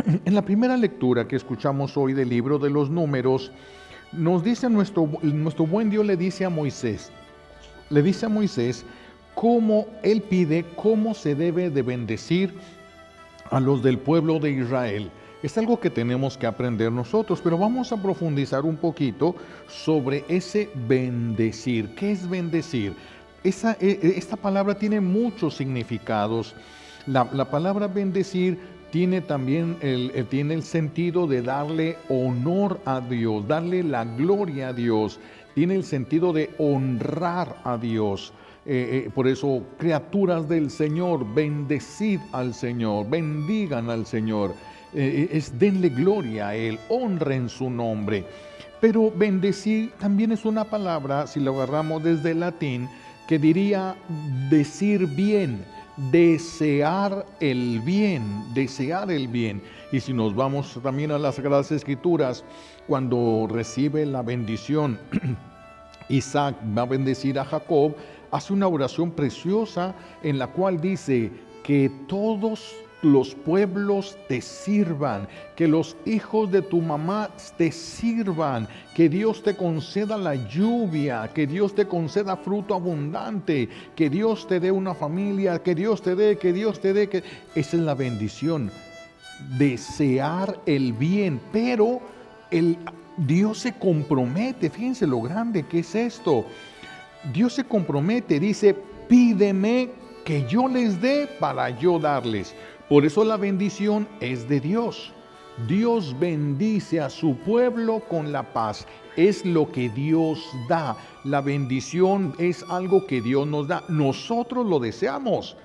En la primera lectura que escuchamos hoy del libro de los Números, nos dice nuestro buen Dios le dice a Moisés cómo él pide, cómo se debe de bendecir a los del pueblo de Israel. Es algo que tenemos que aprender nosotros, pero vamos a profundizar un poquito sobre ese bendecir. ¿Qué es bendecir? Esta palabra tiene muchos significados. La palabra bendecir tiene también tiene el sentido de darle honor a Dios, darle la gloria a Dios. Tiene el sentido de honrar a Dios. Por eso, criaturas del Señor, bendecid al Señor, bendigan al Señor. Denle gloria a Él, honren su nombre. Pero bendecir también es una palabra, si lo agarramos desde el latín, que diría decir bien, desear el bien, desear el bien. Y si nos vamos también a las Sagradas Escrituras, cuando recibe la bendición, Isaac va a bendecir a Jacob, hace una oración preciosa en la cual dice que todos los pueblos te sirvan, que los hijos de tu mamá te sirvan, que Dios te conceda la lluvia, que Dios te conceda fruto abundante, que Dios te dé una familia, que Dios te dé. Esa es la bendición, desear el bien, pero Dios se compromete, fíjense lo grande que es esto. Dios se compromete, dice, pídeme que yo les dé para yo darles. Por eso la bendición es de Dios. Dios bendice a su pueblo con la paz. Es lo que Dios da. La bendición es algo que Dios nos da. Nosotros lo deseamos.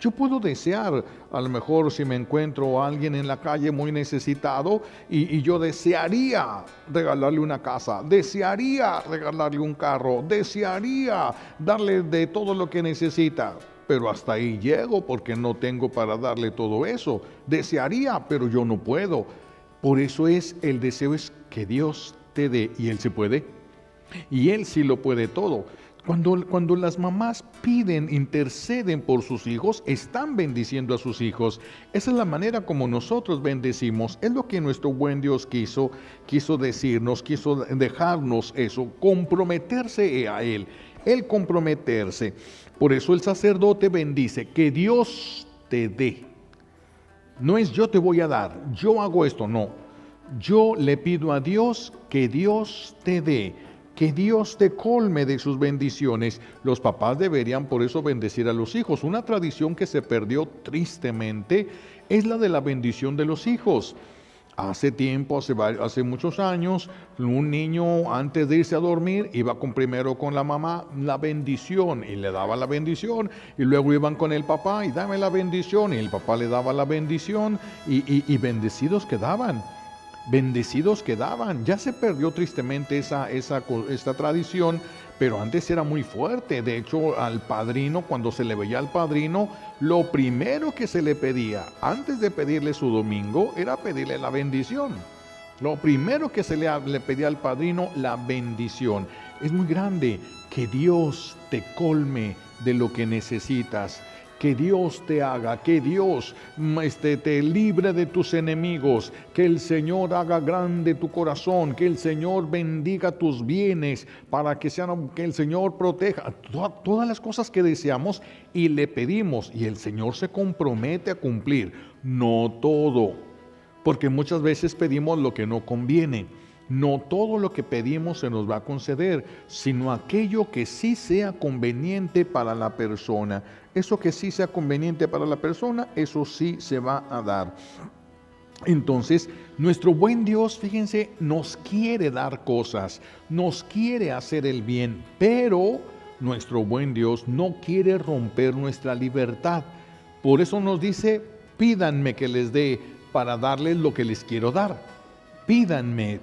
Yo puedo desear, a lo mejor si me encuentro a alguien en la calle muy necesitado y yo desearía regalarle una casa, desearía regalarle un carro, desearía darle de todo lo que necesita. Pero hasta ahí llego porque no tengo para darle todo eso. Desearía, pero yo no puedo. Por eso el deseo es que Dios te dé y Él se puede. Y Él sí lo puede todo. Cuando las mamás piden, interceden por sus hijos, están bendiciendo a sus hijos. Esa es la manera como nosotros bendecimos. Es lo que nuestro buen Dios quiso decirnos, quiso dejarnos eso, comprometerse a Él. El comprometerse. Por eso el sacerdote bendice, que Dios te dé. No es yo te voy a dar, yo hago esto, no. Yo le pido a Dios que Dios te dé, que Dios te colme de sus bendiciones. Los papás deberían por eso bendecir a los hijos. Una tradición que se perdió tristemente es la de la bendición de los hijos. Hace tiempo, hace muchos años, un niño antes de irse a dormir iba primero con la mamá la bendición y le daba la bendición, y luego iban con el papá y dame la bendición, y el papá le daba la bendición y bendecidos quedaban. Bendecidos quedaban. Ya se perdió tristemente esta tradición, pero antes era muy fuerte. De hecho, al padrino, cuando se le veía al padrino, lo primero que se le pedía, antes de pedirle su domingo, era pedirle la bendición. Lo primero que se le pedía al padrino, la bendición. Es muy grande. Que Dios te colme de lo que necesitas. Que Dios te haga, que Dios te libre de tus enemigos, que el Señor haga grande tu corazón, que el Señor bendiga tus bienes, para que el Señor proteja todas las cosas que deseamos y le pedimos, y el Señor se compromete a cumplir. No todo, porque muchas veces pedimos lo que no conviene. No todo lo que pedimos se nos va a conceder, sino aquello que sí sea conveniente para la persona. Eso que sí sea conveniente para la persona, eso sí se va a dar. Entonces, nuestro buen Dios, fíjense, nos quiere dar cosas, nos quiere hacer el bien, pero nuestro buen Dios no quiere romper nuestra libertad. Por eso nos dice, pídanme que les dé para darles lo que les quiero dar. Pídanme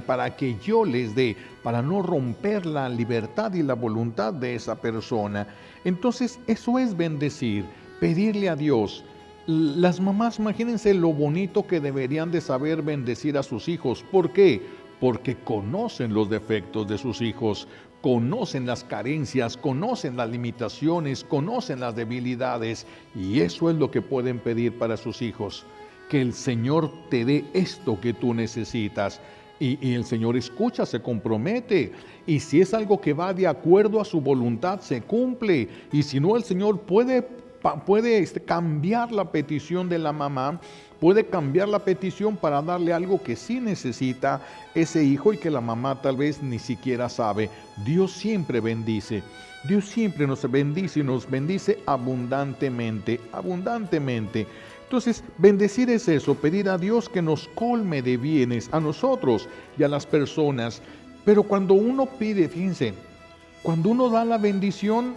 para que yo les dé, para no romper la libertad y la voluntad de esa persona. Entonces, eso es bendecir, pedirle a Dios. Las mamás, imagínense lo bonito que deberían de saber bendecir a sus hijos. ¿Por qué? Porque conocen los defectos de sus hijos, conocen las carencias, conocen las limitaciones, conocen las debilidades, y eso es lo que pueden pedir para sus hijos. que el Señor te dé esto que tú necesitas. Y el Señor escucha, se compromete. Y si es algo que va de acuerdo a su voluntad, se cumple. Y si no, el Señor puede cambiar la petición de la mamá, puede cambiar la petición para darle algo que sí necesita ese hijo y que la mamá tal vez ni siquiera sabe. Dios siempre bendice. Dios siempre nos bendice y nos bendice abundantemente, abundantemente. Entonces, bendecir es eso, pedir a Dios que nos colme de bienes a nosotros y a las personas. Pero cuando uno pide, fíjense, cuando uno da la bendición,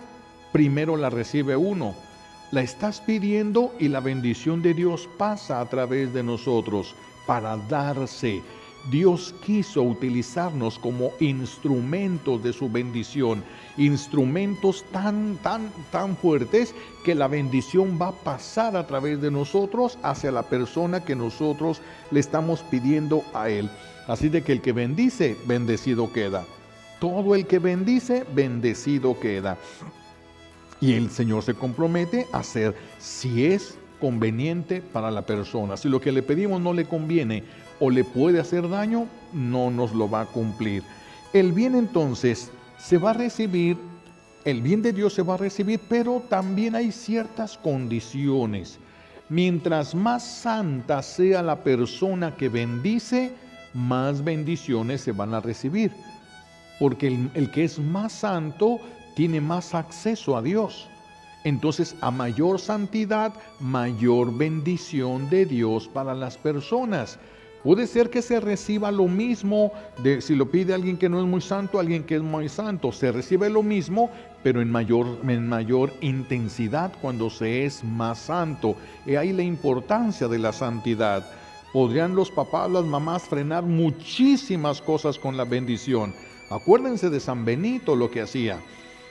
primero la recibe uno. La estás pidiendo y la bendición de Dios pasa a través de nosotros para darse. Dios quiso utilizarnos como instrumentos de su bendición, instrumentos tan fuertes que la bendición va a pasar a través de nosotros hacia la persona que nosotros le estamos pidiendo a Él. Así de que el que bendice, bendecido queda. Todo el que bendice, bendecido queda. Y el Señor se compromete a hacer si es conveniente para la persona. Si lo que le pedimos no le conviene o le puede hacer daño, no nos lo va a cumplir. El bien entonces se va a recibir, el bien de Dios se va a recibir, pero también hay ciertas condiciones. Mientras más santa sea la persona que bendice, más bendiciones se van a recibir. Porque el que es más santo tiene más acceso a Dios. Entonces, a mayor santidad, mayor bendición de Dios para las personas. Puede ser que se reciba lo mismo si lo pide alguien que no es muy santo, alguien que es muy santo. Se recibe lo mismo, pero en mayor intensidad cuando se es más santo. Y ahí la importancia de la santidad. Podrían los papás, las mamás frenar muchísimas cosas con la bendición. Acuérdense de San Benito, lo que hacía.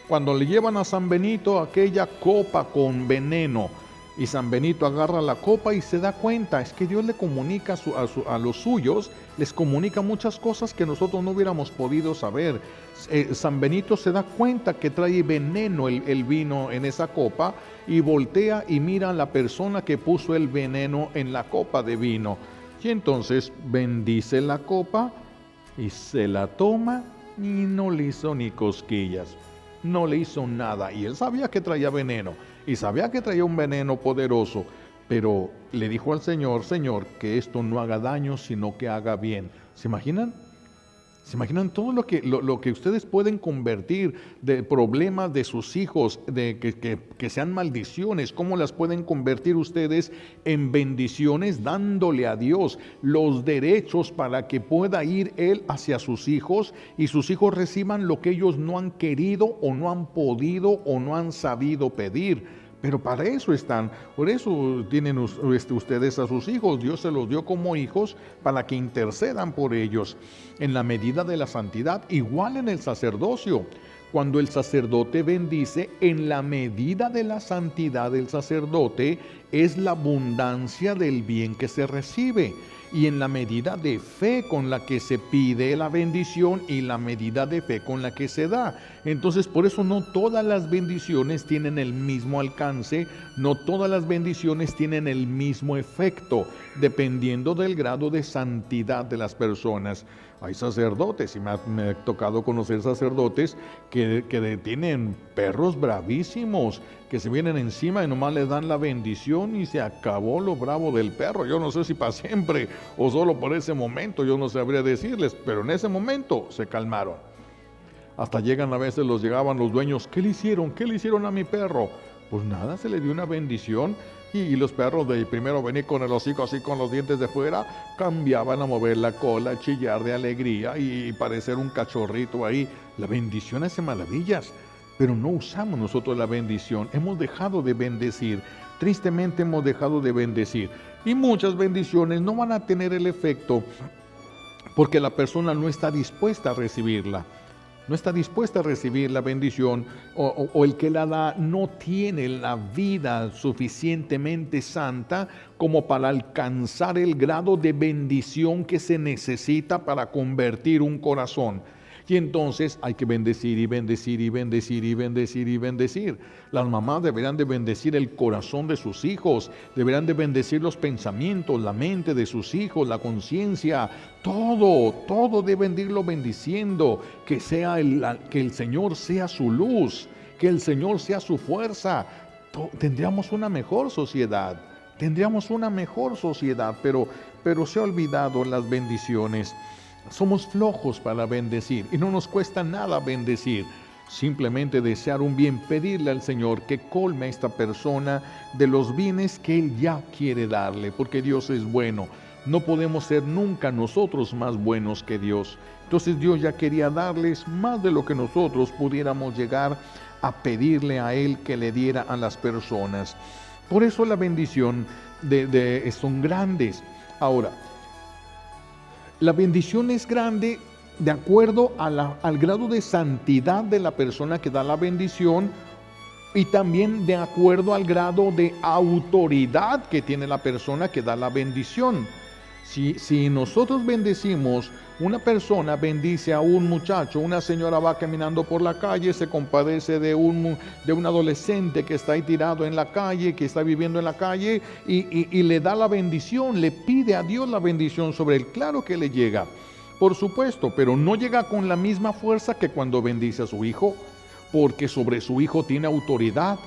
Cuando le llevan a San Benito aquella copa con veneno, y San Benito agarra la copa y se da cuenta, es que Dios le comunica a los suyos, les comunica muchas cosas que nosotros no hubiéramos podido saber. San Benito se da cuenta que trae veneno el vino en esa copa y voltea y mira a la persona que puso el veneno en la copa de vino. Y entonces bendice la copa y se la toma y no le hizo ni cosquillas. No le hizo nada y él sabía que traía veneno y sabía que traía un veneno poderoso, pero le dijo al Señor, Señor, que esto no haga daño, sino que haga bien. ¿Se imaginan? ¿Se imaginan todo lo que ustedes pueden convertir de problemas de sus hijos, de que sean maldiciones? ¿Cómo las pueden convertir ustedes en bendiciones dándole a Dios los derechos para que pueda ir Él hacia sus hijos y sus hijos reciban lo que ellos no han querido o no han podido o no han sabido pedir? Pero para eso están, por eso tienen ustedes a sus hijos. Dios se los dio como hijos para que intercedan por ellos en la medida de la santidad, igual en el sacerdocio. Cuando el sacerdote bendice, en la medida de la santidad del sacerdote es la abundancia del bien que se recibe. Y en la medida de fe con la que se pide la bendición y la medida de fe con la que se da. Entonces, por eso no todas las bendiciones tienen el mismo alcance, no todas las bendiciones tienen el mismo efecto, dependiendo del grado de santidad de las personas. Hay sacerdotes, y me ha tocado conocer sacerdotes que tienen perros bravísimos, que se vienen encima y nomás les dan la bendición y se acabó lo bravo del perro. Yo no sé si para siempre o solo por ese momento, yo no sabría decirles, pero en ese momento se calmaron. Hasta llegaban los dueños, ¿qué le hicieron? ¿Qué le hicieron a mi perro? Pues nada, se le dio una bendición. Y los perros de primero venir con el hocico así con los dientes de fuera, cambiaban a mover la cola, a chillar de alegría y parecer un cachorrito ahí. La bendición hace maravillas, pero no usamos nosotros la bendición. Hemos dejado de bendecir, tristemente hemos dejado de bendecir. Y muchas bendiciones no van a tener el efecto porque la persona no está dispuesta a recibirla. No está dispuesta a recibir la bendición o el que la da no tiene la vida suficientemente santa como para alcanzar el grado de bendición que se necesita para convertir un corazón. Y entonces hay que bendecir y bendecir y bendecir y bendecir y bendecir. Las mamás deberán de bendecir el corazón de sus hijos, deberán de bendecir los pensamientos, la mente de sus hijos, la conciencia, todo deben de irlo bendiciendo, que el Señor sea su luz, que el Señor sea su fuerza. Tendríamos una mejor sociedad, pero se ha olvidado las bendiciones. Somos flojos para bendecir y no nos cuesta nada bendecir. Simplemente desear un bien, pedirle al Señor que colme a esta persona de los bienes que Él ya quiere darle, porque Dios es bueno. No podemos ser nunca nosotros más buenos que Dios. Entonces Dios ya quería darles más de lo que nosotros pudiéramos llegar a pedirle a Él que le diera a las personas. Por eso la bendición son grandes. Ahora, la bendición es grande de acuerdo al grado de santidad de la persona que da la bendición y también de acuerdo al grado de autoridad que tiene la persona que da la bendición. Si nosotros bendecimos, una persona bendice a un muchacho, una señora va caminando por la calle, se compadece de un adolescente que está ahí tirado en la calle, que está viviendo en la calle y le da la bendición, le pide a Dios la bendición sobre él. Claro que le llega, por supuesto, pero no llega con la misma fuerza que cuando bendice a su hijo, porque sobre su hijo tiene autoridad.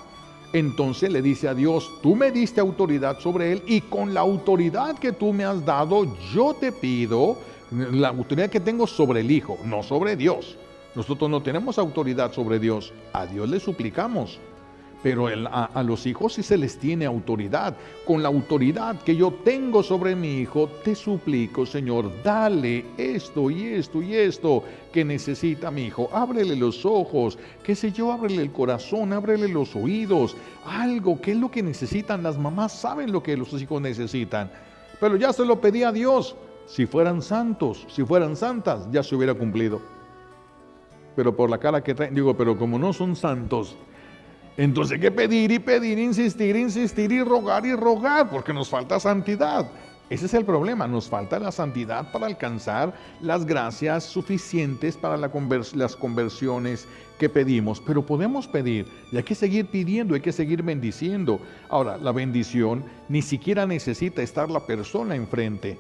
Entonces le dice a Dios, tú me diste autoridad sobre él y con la autoridad que tú me has dado, yo te pido la autoridad que tengo sobre el hijo, no sobre Dios. Nosotros no tenemos autoridad sobre Dios, a Dios le suplicamos, pero a los hijos sí se les tiene autoridad. Con la autoridad que yo tengo sobre mi hijo, te suplico, Señor, dale esto y esto y esto que necesita mi hijo. Ábrele los ojos, qué sé yo, ábrele el corazón, ábrele los oídos. Algo, ¿qué es lo que necesitan? Las mamás saben lo que los hijos necesitan. Pero ya se lo pedí a Dios. Si fueran santos, si fueran santas, ya se hubiera cumplido. Pero por la cara que traen, digo, pero como no son santos, entonces hay que pedir y pedir, insistir y rogar, porque nos falta santidad. Ese es el problema, nos falta la santidad para alcanzar las gracias suficientes para las conversiones que pedimos. Pero podemos pedir, y hay que seguir pidiendo, hay que seguir bendiciendo. Ahora, la bendición ni siquiera necesita estar la persona enfrente.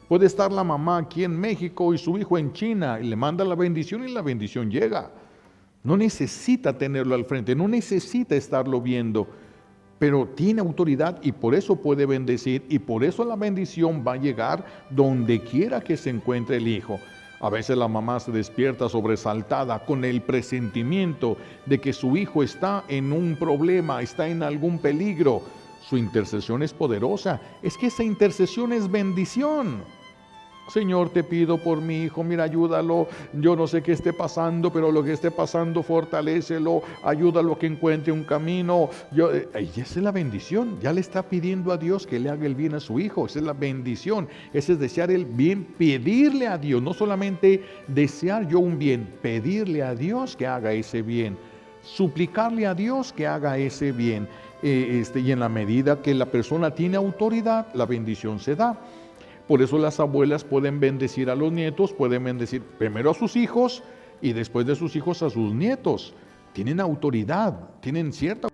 Puede estar la mamá aquí en México y su hijo en China, y le manda la bendición y la bendición llega. No necesita tenerlo al frente, no necesita estarlo viendo, pero tiene autoridad y por eso puede bendecir y por eso la bendición va a llegar donde quiera que se encuentre el hijo. A veces la mamá se despierta sobresaltada con el presentimiento de que su hijo está en un problema, está en algún peligro. Su intercesión es poderosa, es que esa intercesión es bendición. Señor, te pido por mi hijo, mira, ayúdalo, yo no sé qué esté pasando, pero lo que esté pasando, fortalécelo, ayúdalo a que encuentre un camino. Y esa es la bendición, ya le está pidiendo a Dios que le haga el bien a su hijo, esa es la bendición, ese es desear el bien, pedirle a Dios, no solamente desear yo un bien, pedirle a Dios que haga ese bien, suplicarle a Dios que haga ese bien, y en la medida que la persona tiene autoridad, la bendición se da. Por eso las abuelas pueden bendecir a los nietos, pueden bendecir primero a sus hijos y después de sus hijos a sus nietos. Tienen autoridad, tienen cierta